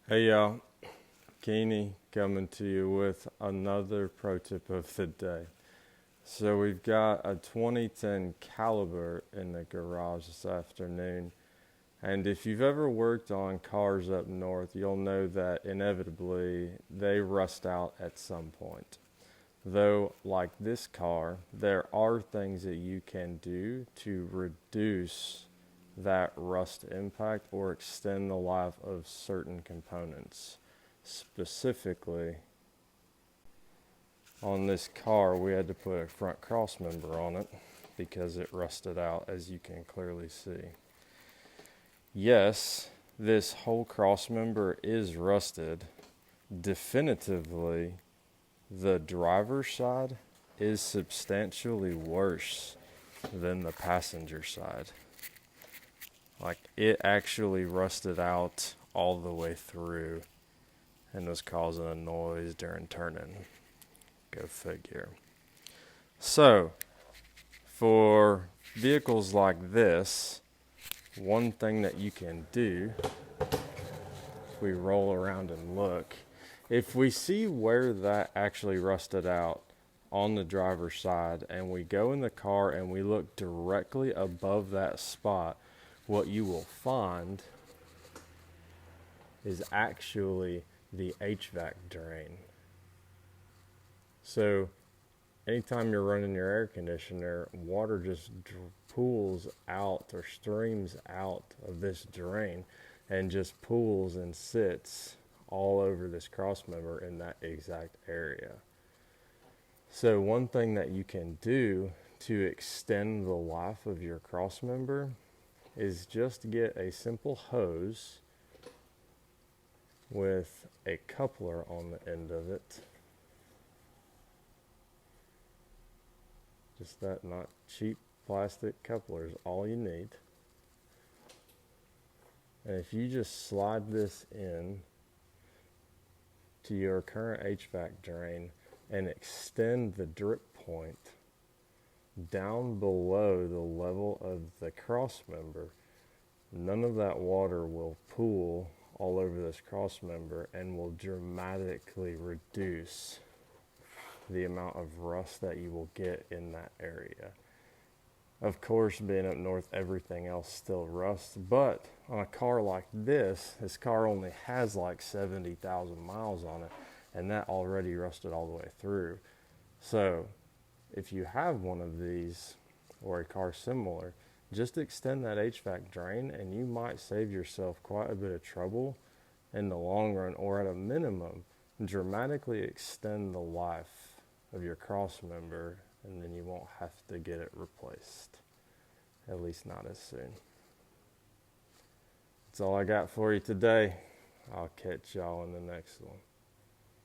Hey y'all, Keeney coming to you with another pro tip of the day. So we've got a 2010 Caliber in the garage this afternoon, and if you've ever worked on cars up north, you'll know that inevitably they rust out at some point. Though, like this car, there are things that you can do to reduce that rust impact or extend the life of certain components. Specifically, on this car, we had to put a front cross member on it because it rusted out, as you can clearly see. Yes, this whole cross member is rusted. Definitively, the driver's side is substantially worse than the passenger side. Like, it actually rusted out all the way through and was causing a noise during turning. Go figure. So, for vehicles like this, one thing that you can do, if we roll around and look, if we see where that actually rusted out on the driver's side and we go in the car and we look directly above that spot, what you will find is actually the HVAC drain. So anytime you're running your air conditioner, water just pools out or streams out of this drain and just pools and sits all over this cross member in that exact area. So one thing that you can do to extend the life of your cross member is just get a simple hose with a coupler on the end of it. Just that not cheap plastic coupler is all you need. And if you just slide this in to your current HVAC drain and extend the drip point down below the level of the cross member, none of that water will pool all over this cross member and will dramatically reduce the amount of rust that you will get in that area. Of course, being up north, everything else still rusts, but on a car like this car only has like 70,000 miles on it, and that already rusted all the way through. So if you have one of these or a car similar, just extend that HVAC drain and you might save yourself quite a bit of trouble in the long run, or at a minimum, dramatically extend the life of your cross member, and then you won't have to get it replaced, at least not as soon. That's all I got for you today. I'll catch y'all in the next one.